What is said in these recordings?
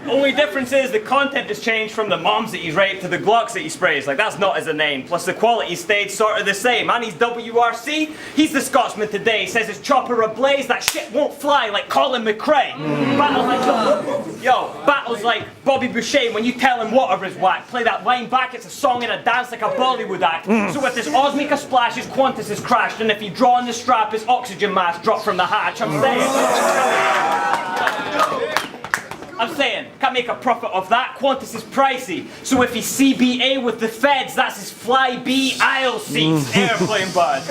Only difference is the content has changed from the moms that he's raped to the Glocks that he sprays. Like, that's not as a name. Plus the quality stayed sort of the same. And he's WRC. He's the Scotsman today. He says his chopper ablaze. That shit won't fly like Colin McRae. Battles like Bobby Boucher when you tell him water is whack. Play that line back, it's a song and a dance like a Bollywood act. So if this Osmica splashes, Qantas is crashed. And if you draw on the strap, his oxygen mask dropped from the hatch. I'm saying, can't make a profit off that. Qantas is pricey. So if he's CBA with the feds, that's his fly-B aisle seats. Airplane bud.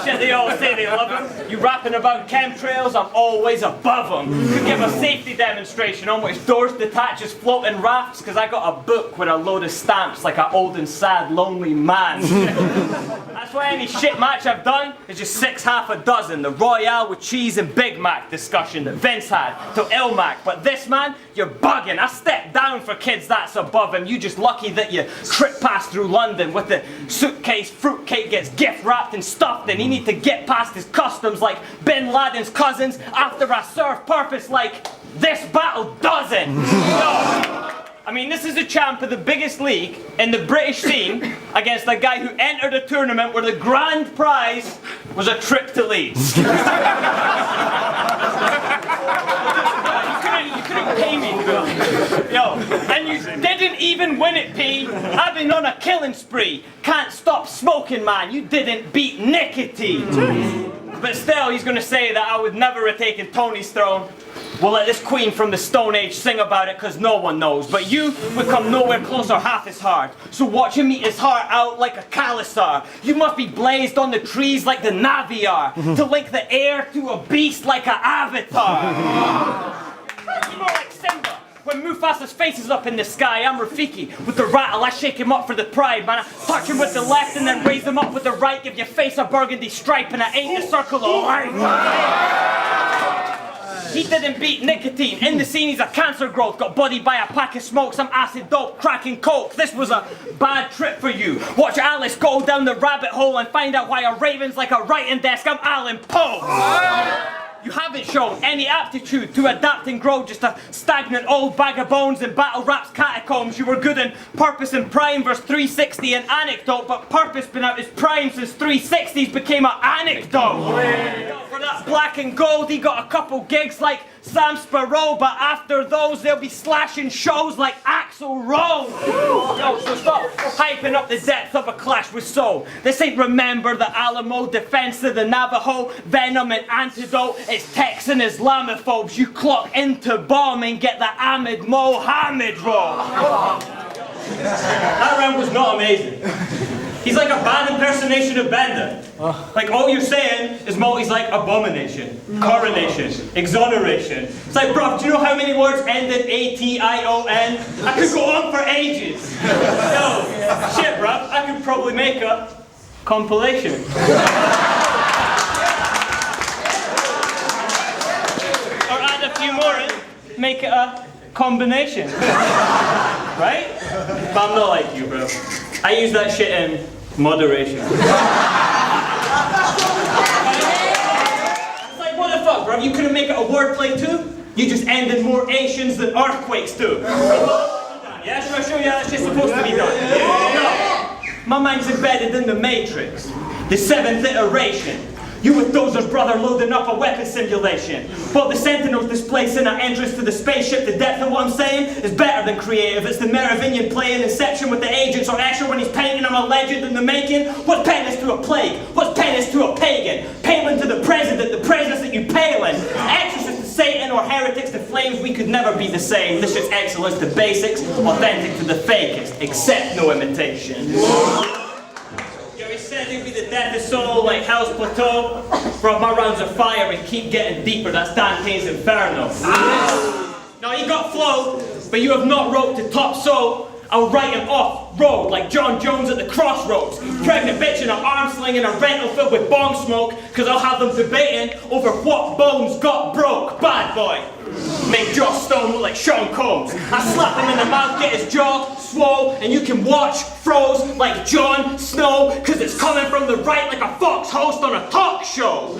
Shit, they all say they love him. You rapping about chemtrails, I'm always above them. Could give a safety demonstration on which doors detach as floating rafts, because I got a book with a load of stamps like an old and sad lonely man. That's why any shit match I've done is just 6 half a dozen. The Royale with cheese and Big Mac discussion that Vince had till Ilmac. But this man, you're bugging. I stepped down for kids that's above him. You just lucky that you trip past through London with the suitcase fruitcake gets gift wrapped and stuffed in. He need to get past his customs like Bin Laden's cousins after I serve purpose like this battle doesn't. I mean, this is a champ of the biggest league in the British scene against a guy who entered a tournament where the grand prize was a trip to Leese. You couldn't pay me to go. Yo, and you didn't even win it, P. I've been on a killing spree. Can't stop smoking, man. You didn't beat nicotine. But still, he's gonna say that I would never have taken Tony's throne. We'll let this queen from the Stone Age sing about it because no one knows. But you would come nowhere close or half as hard. So watch him eat his heart out like a Khalasar. You must be blazed on the trees like the Navi are. To link the air to a beast like an avatar. You're more like Simba. When Mufasa's face is up in the sky, I'm Rafiki. With the rattle, I shake him up for the pride, man. I touch him with the left and then raise him up with the right. Give your face a burgundy stripe and I ain't the circle of life. He didn't beat nicotine. In the scene, he's a cancer growth. Got bodied by a pack of smoke, some acid dope, cracking coke. This was a bad trip for you. Watch Alice go down the rabbit hole and find out why a raven's like a writing desk. I'm Alan Poe. You haven't shown any aptitude to adapt and grow, just a stagnant old bag of bones in battle rap's catacombs. You were good in Purpose and Prime versus 360 and Anecdote, but Purpose been out his prime since 360s became an anecdote. For that black and gold, he got a couple gigs like Sam Sparrow, but after those, they'll be slashing shows like Axl Rose. Yo, so stop hyping up the depth of a clash with soul. This ain't Remember the Alamo, Defense of the Navajo, Venom and Antidote. It's Texan Islamophobes. You clock into bomb and get the Ahmed Mohammed roll. That round was not amazing. He's like a bad impersonation of Bender. Like all you're saying is Malty's like abomination, coronation, exoneration. It's like, bruv, do you know how many words end in A-T-I-O-N? I could go on for ages. Yo, shit, bruv, I could probably make a compilation. Or add a few more in, make it a combination. Right? But I'm not like you, bro. I use that shit in moderation. It's like, what the fuck, bro? You couldn't make it a wordplay too? You just ended more Asians than earthquakes do. Yeah, sure, yeah, that shit's supposed to be done. No, my mind's embedded in the Matrix. The 7th iteration. You with Dozer's brother loading up a weapon simulation. While the Sentinels displacing an entrance to the spaceship, the depth of what I'm saying is better than creative. It's the Merovingian playing Inception with the agents, or Escher when he's painting I'm a legend in the making. What's penance to a plague? What's penance to a pagan? Palin to the president, the presence that you palin. Exorcist to Satan or heretics to flames, we could never be the same. This shit's excellence to basics, authentic to the fakest, except no imitation. He said he'd be the death of soul like Hell's Plateau. Bro, my rounds of fire and keep getting deeper. That's Dante's Inferno. Now you got flow, but you have not wrote to top soul. I'll write him off road like John Jones at the crossroads. Pregnant bitch in an arm sling in a rental filled with bong smoke, cause I'll have them debating over what bones got broke. Bad boy. Make Joss Stone look like Sean Combs. I slap him in the mouth, get his jaw swole, and you can watch froze like Jon Snow, cause it's coming from the right like a Fox host on a talk show.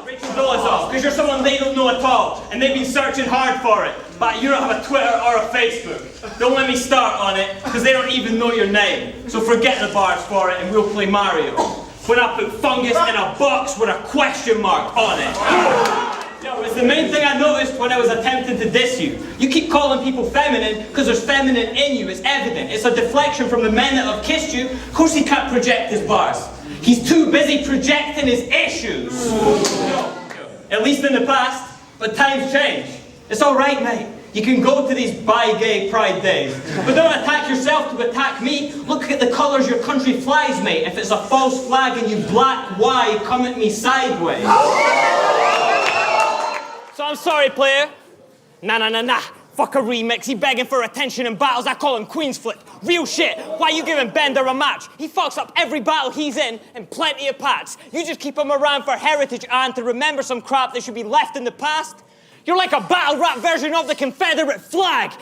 Rachel Dolezal, cause you're someone they don't know at all, and they've been searching hard for it, but you don't have a Twitter or a Facebook. Don't let me start on it, cause they don't even know your name. So forget the bars for it and we'll play Mario. When I put Fungus in a box with a question mark on it. Yo, it's the main thing I noticed when I was attempting to diss you. You keep calling people feminine because there's feminine in you, it's evident. It's a deflection from the men that have kissed you. Of course he can't project his bars. He's too busy projecting his issues. At least in the past, but times change. It's alright, mate. You can go to these bi-gay pride days. But don't attack yourself to attack me. Look at the colours your country flies, mate. If it's a false flag and you black, why come at me sideways? So I'm sorry, player. Nah. Fuck a remix. He begging for attention in battles. I call him Queen's Flip. Real shit. Why you giving Bender a match? He fucks up every battle he's in and plenty of pats. You just keep him around for heritage and to remember some crap that should be left in the past. You're like a battle rap version of the Confederate flag.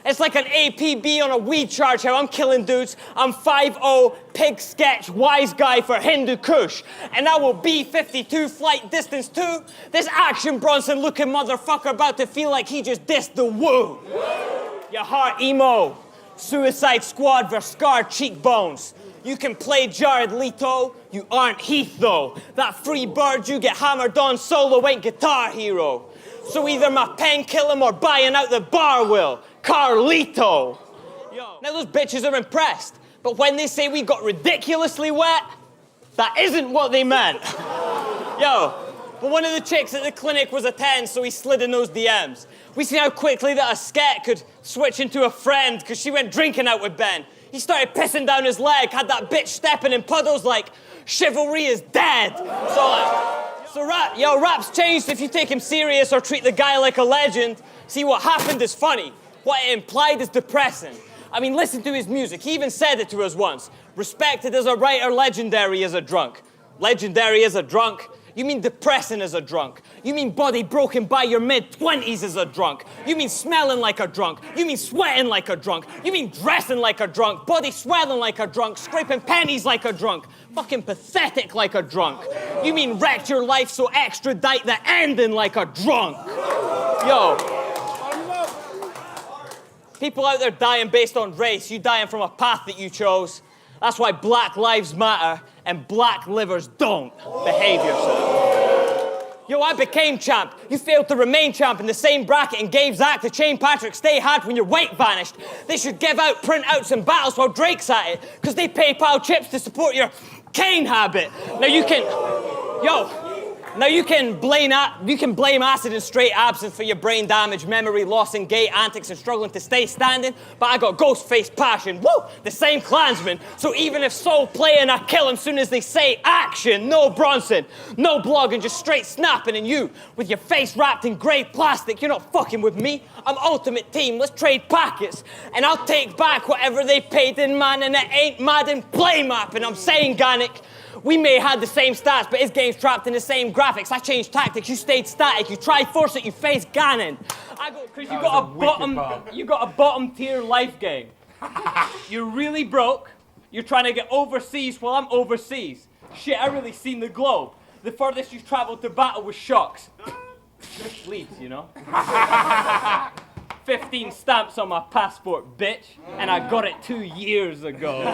It's like an APB on a weed charge how I'm killing dudes. I'm 5'0", pig sketch, wise guy for Hindu Kush. And I will B-52 flight distance 2. This Action Bronson looking motherfucker about to feel like he just dissed the woo. Your heart emo. Suicide Squad versus scarred cheekbones. You can play Jared Leto, you aren't Heath though. That free bird you get hammered on solo ain't Guitar Hero. So either my pen kill him or buying out the bar will. Carlito. Yo. Now those bitches are impressed, but when they say we got ridiculously wet, that isn't what they meant. Yo, but one of the chicks at the clinic was a 10, so he slid in those DMs. We see how quickly that a sket could switch into a friend, because she went drinking out with Ben. He started pissing down his leg, had that bitch stepping in puddles like, chivalry is dead. So rap's changed if you take him serious or treat the guy like a legend. See, what happened is funny. What it implied is depressing. I mean, listen to his music. He even said it to us once. Respected as a writer, legendary as a drunk. Legendary as a drunk? You mean depressing as a drunk. You mean body broken by your mid-20s as a drunk. You mean smelling like a drunk. You mean sweating like a drunk. You mean dressing like a drunk. Body swelling like a drunk. Scraping pennies like a drunk. Fucking pathetic like a drunk. You mean wrecked your life so extradite the ending like a drunk. Yo. People out there dying based on race. You dying from a path that you chose. That's why Black Lives Matter and black livers don't. Behave yourself. Yo, I became champ. You failed to remain champ in the same bracket and gave Zach to chain Patrick stay hard when your weight vanished. They should give out printouts and battles while Drake's at it, because they PayPal chips to support your cane habit. Now you can blame acid and straight absence for your brain damage, memory loss, and gay antics and struggling to stay standing, but I got ghost face passion. Woo! The same Klansman. So even if Soul playing, I kill him soon as they say action. No Bronson, no blogging, just straight snapping. And you, with your face wrapped in grey plastic, you're not fucking with me. I'm Ultimate Team, let's trade packets. And I'll take back whatever they paid in, man, and it ain't Madden play map. And I'm saying, Ganic, we may have the same stats, but his game's trapped in the same graphics. I changed tactics, you stayed static. You tried force it, you faced Ganon. Because you got a bottom tier life game. You're really broke. You're trying to get overseas while I'm overseas. Shit, I really seen the globe. The furthest you've traveled to battle was shocks. Leeds, you know? 15 stamps on my passport, bitch, and I got it 2 years ago. Yo,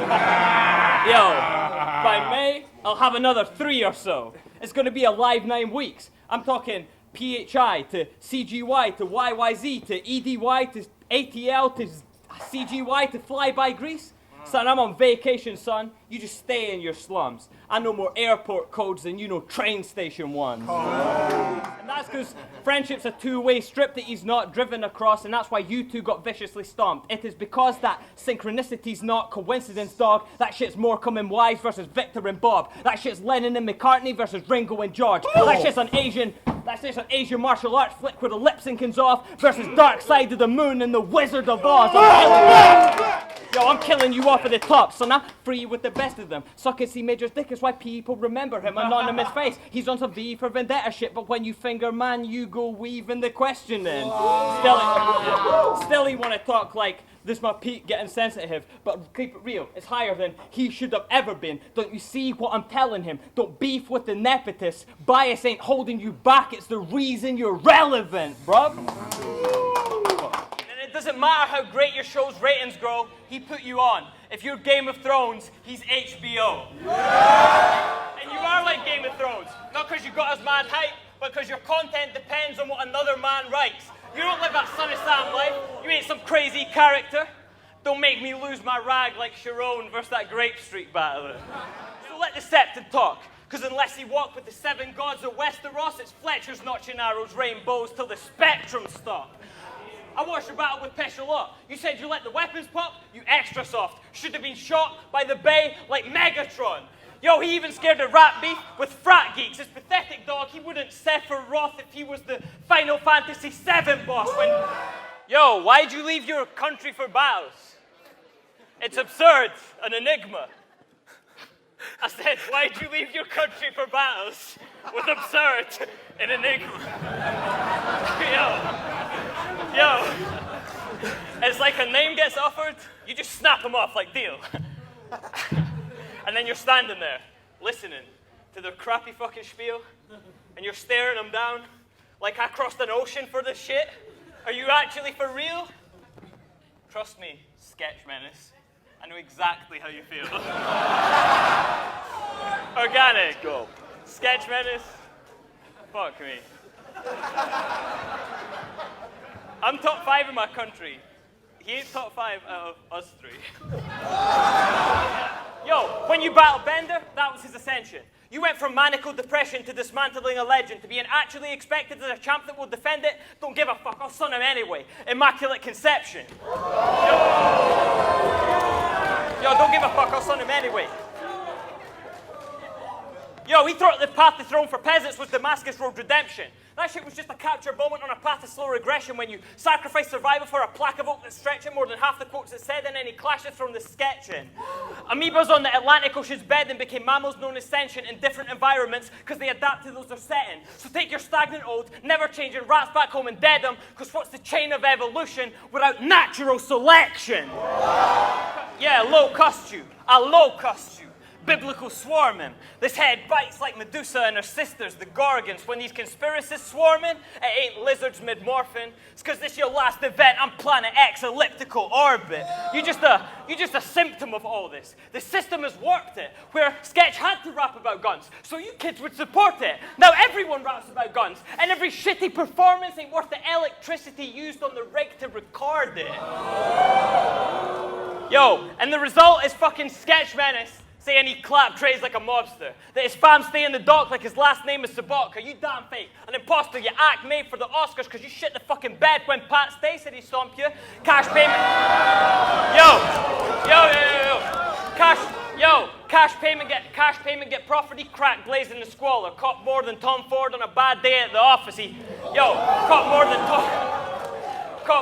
by May, I'll have another 3 or so. It's gonna be a live 9 weeks. I'm talking PHI to CGY to YYZ to EDY to ATL to CGY to Fly by Greece. Son, I'm on vacation, son. You just stay in your slums. I know more airport codes than you know train station ones. And that's because friendship's a two-way strip that he's not driven across, and that's why you two got viciously stomped. It is because that synchronicity's not coincidence, dog. That shit's Morecambe and Wise versus Victor and Bob. That shit's Lennon and McCartney versus Ringo and George. That shit's an Asian martial arts flick where the lip syncing's off versus Dark Side of the Moon and the Wizard of Oz. Yo, I'm killing you off at the top, son. I'm free with the best of them. Sucking C Major's dick is why people remember him. Anonymous face. He's on some V for Vendetta shit, but when you finger man, you go weaving the question in. Still, he want to talk like this my Pete getting sensitive, but keep it real. It's higher than he should have ever been. Don't you see what I'm telling him? Don't beef with the nepotist. Bias ain't holding you back. It's the reason you're relevant, bruv. It doesn't matter how great your show's ratings grow, he put you on. If you're Game of Thrones, he's HBO. And you are like Game of Thrones, not because you got us mad hype, but because your content depends on what another man writes. You don't live that Son of Sam life, you ain't some crazy character. Don't make me lose my rag like Sharon versus that Grape Street battler. So let the Septon talk, because unless he walked with the 7 gods of Westeros, it's Fletcher's notching arrows, rainbows till the spectrum stop. I watched your battle with Pesh a lot. You said you let the weapons pop, you extra soft. Should have been shot by the bay like Megatron. Yo, he even scared of rap beef with frat geeks. It's pathetic, dog. He wouldn't Sephiroth if he was the Final Fantasy VII boss when... Yo, why'd you leave your country for battles? It's absurd, an enigma. I said, why'd you leave your country for battles? With absurd, an enigma. Yo, it's like a name gets offered, you just snap them off like deal. And then you're standing there, listening to their crappy fucking spiel, and you're staring them down like I crossed an ocean for this shit. Are you actually for real? Trust me, Sketch Menace. I know exactly how you feel. Organic. Go. Sketch Menace. Fuck me. I'm top 5 in my country. He ain't top 5 out of us 3. Yo, when you battled Bender, that was his ascension. You went from maniacal depression to dismantling a legend to being actually expected as a champ that will defend it. Don't give a fuck, I'll son him anyway. Immaculate conception. Yo, don't give a fuck, I'll son him anyway. Yo, he thought the path to throne for peasants was Damascus Road redemption. That shit was just a capture moment on a path to slow regression when you sacrifice survival for a plaque of oak that's stretching more than half the quotes it said and any clashes from the sketching. Amoebas on the Atlantic Ocean's bed and became mammals known as sentient in different environments because they adapt to those they're set in. So take your stagnant old, never changing rats back home and dead them, because what's the chain of evolution without natural selection? Yeah, low cost you. I low cost you. Biblical swarming. This head bites like Medusa and her sisters, the Gorgons. When these conspiracists swarming, it ain't lizards mid-morphing. It's because this your last event on Planet X elliptical orbit. You just a symptom of all this. The system has warped it, where Sketch had to rap about guns, so you kids would support it. Now everyone raps about guns, and every shitty performance ain't worth the electricity used on the rig to record it. Yo, and the result is fucking Sketch Menace saying he clapped trays like a mobster, that his fam stay in the dock like his last name is Sabatka. You damn fake. An imposter, you act made for the Oscars because you shit the fucking bed when Pat Stay said he stomped you. Cash payment. Cash payment get property, crack blazing the squalor. Caught more than Tom Ford on a bad day at the office. Caught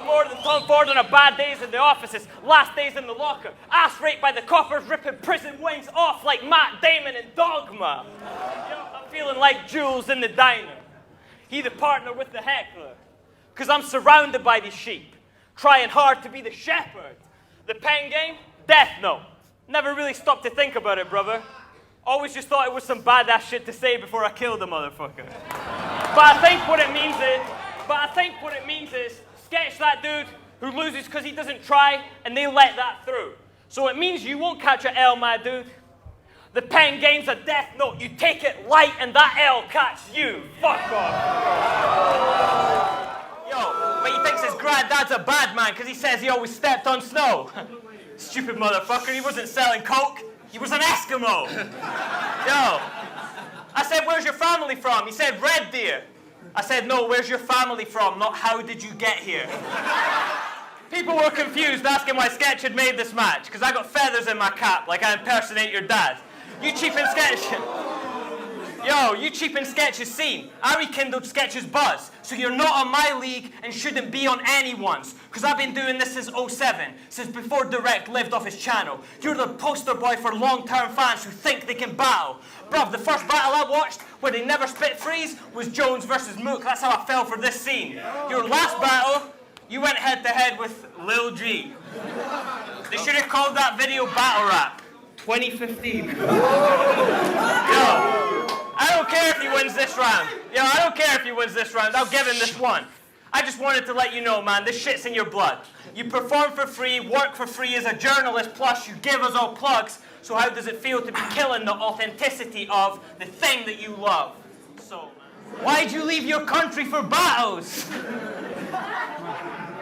more than Tom Ford on a bad days in the offices, last days in the locker, ass raped by the coppers, ripping prison wings off like Matt Damon in Dogma. I'm feeling like Jules in the diner. He the partner with the heckler. Because I'm surrounded by these sheep, trying hard to be the shepherd. The pen game, death note. Never really stopped to think about it, brother. Always just thought it was some badass shit to say before I killed the motherfucker. But I think what it means is, Sketch that dude who loses because he doesn't try, and they let that through. So it means you won't catch an L, my dude. The pen game's a death note. You take it light, and that L catch you. Fuck off. Yo, but he thinks his granddad's a bad man because he says he always stepped on snow. Stupid motherfucker, he wasn't selling coke. He was an Eskimo. Yo, I said, where's your family from? He said, Red Deer. I said, no, where's your family from, not how did you get here? People were confused, asking why Sketch had made this match, because I got feathers in my cap, like I impersonate your dad. You cheap in Sketch. Yo, you cheapen Sketch's scene. I rekindled Sketch's buzz. So you're not on my league and shouldn't be on anyone's. Because I've been doing this since '07, since before Direct lived off his channel. You're the poster boy for long-term fans who think they can battle. Bruv, the first battle I watched, where they never spit freeze, was Jones versus Mook. That's how I fell for this scene. Your last battle, you went head-to-head with Lil G. They should have called that video Battle Rap. 2015. Yo, I don't care if he wins this round. Yo, I don't care if he wins this round. I'll give him this one. I just wanted to let you know, man, this shit's in your blood. You perform for free, work for free as a journalist, plus you give us all plugs. So how does it feel to be killing the authenticity of the thing that you love? So, why'd you leave your country for battles?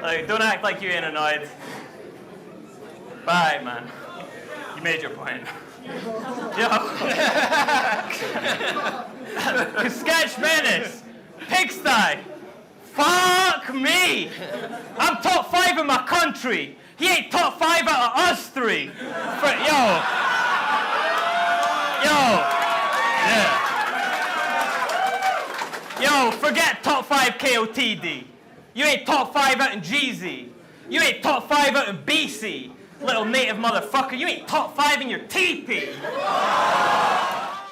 Like, don't act like you ain't annoyed. Bye, man. You made your point. Yo. Sketch Menace. Pigsty. Fuck me. I'm top 5 in my country. He ain't top 5 out of us 3. Yo, forget top 5 KOTD. You ain't top 5 out in GZ. You ain't top 5 out in BC. Little native motherfucker, you ain't top 5 in your teepee.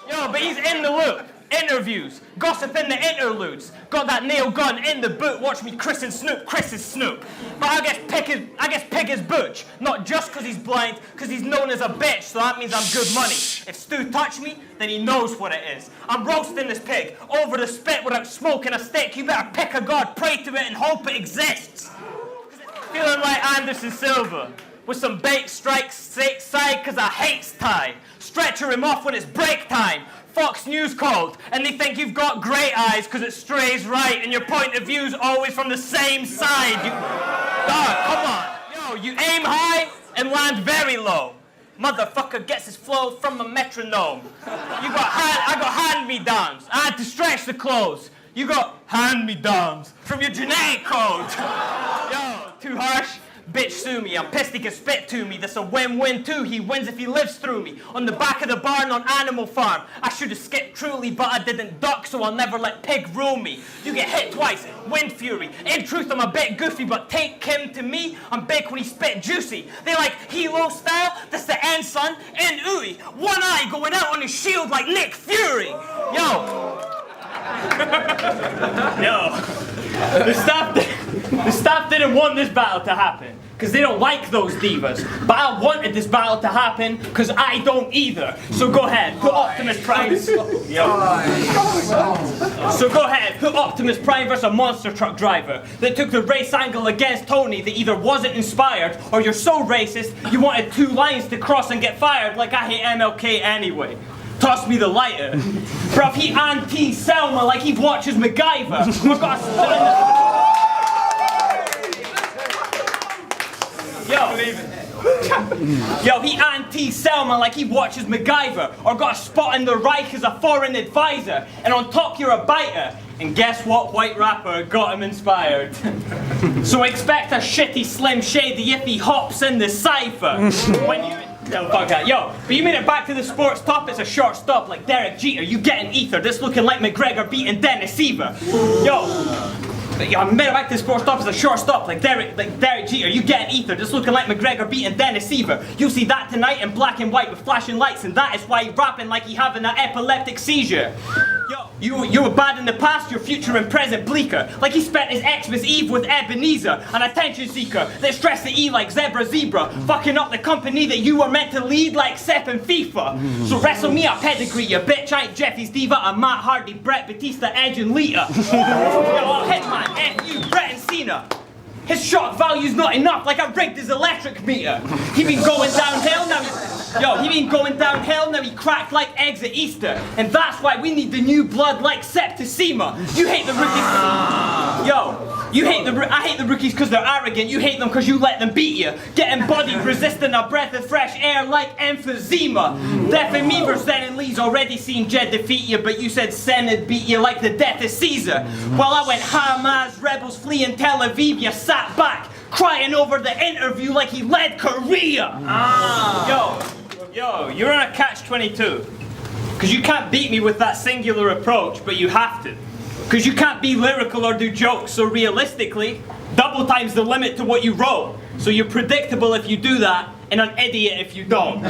Yo, but he's in the loop. Interviews, gossip in the interludes. Got that nail gun in the boot. Watch me christen Snoop, Chris is Snoop. But I guess Pig is Butch. Not just because he's blind, because he's known as a bitch, so that means I'm good money. If Stu touched me, then he knows what it is. I'm roasting this pig over the spit without smoking a stick. You better pick a god, pray to it, and hope it exists. Feeling like Anderson Silva. With some bait strikes side cause I hates Ty. Stretcher him off when it's break time. Fox News called, and they think you've got great eyes cause it strays right and your point of view's always from the same side. Dog, come on. Yo, you aim high and land very low. Motherfucker gets his flow from a metronome. I got hand-me-downs. I had to stretch the clothes. You got hand-me-downs from your genetic code. Yo, too harsh? Bitch sue me, I'm pissed he can spit to me. That's a win-win too, he wins if he lives through me. On the back of the barn on Animal Farm. I should have skipped truly, but I didn't duck, so I'll never let Pig rule me. You get hit twice, wind fury. In truth, I'm a bit goofy, but take him to me, I'm big when he spit juicy. They like Hilo style, that's the end son, and ooey. One eye going out on his shield like Nick Fury. Yo. Yo. The staff didn't want this battle to happen, because they don't like those divas. But I wanted this battle to happen, because I don't either. So go ahead, put Optimus Prime... So go ahead, put Optimus Prime versus a monster truck driver that took the race angle against Tony that either wasn't inspired, or you're so racist, you wanted 2 lines to cross and get fired like I hate MLK anyway. Toss me the lighter. Bruv, he anti-Selma like he watches MacGyver. I've got a spot in the... Yo, he anti-Selma like he watches MacGyver. Or got a spot in the Reich as a foreign advisor. And on top you're a biter. And guess what white rapper got him inspired? So expect a shitty Slim Shady if he hops in the cypher. When you... No, fuck that. Yo, but you made it back to the sports top, it's a short stop like Derek Jeter. You getting ether, this looking like McGregor beating Dennis Seaver. Yo, I made it back to the sports top, it's a short stop like Derek Jeter. You getting ether, this looking like McGregor beating Dennis Seaver. You'll see that tonight in black and white with flashing lights, and that is why he's rapping like he having an epileptic seizure. Yo, you were bad in the past, your future and present bleaker. Like he spent his Xmas Eve with Ebenezer, an attention seeker that stressed the E like Zebra, fucking up the company that you were meant to lead like Sepp and FIFA. So wrestle me a pedigree, you bitch. I ain't Jeffy's diva, I'm Matt Hardy, Brett, Batista, Edge, and Lita. Yo, I'll Hitman, F.U., Brett and Cena. His shock value's not enough, like I rigged his electric meter. He been going downhill, now he cracked like eggs at Easter. And that's why we need the new blood like Septicema. You hate the rookies. I hate the rookies because they're arrogant. You hate them because you let them beat you. Getting body resistant, a breath of fresh air like emphysema. Death and me versus Zen and Lee's already seen Jed defeat you, but you said Senate beat you like the death of Caesar. While I went Hamas, rebels fleeing Tel Aviv, you sat back, crying over the interview like he led Korea. Yo, you're on a catch-22. Because you can't beat me with that singular approach, but you have to. Because you can't be lyrical or do jokes, so realistically, double times the limit to what you wrote. So you're predictable if you do that, and an idiot if you don't.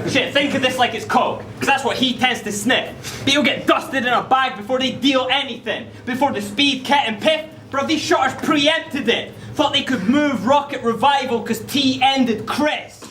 Shit, think of this like it's coke, because that's what he tends to sniff. People get dusted in a bag before they deal anything. Before the speed, ket and piff, bro, these shotters preempted it. Thought they could move Rocket Revival because T ended Chris.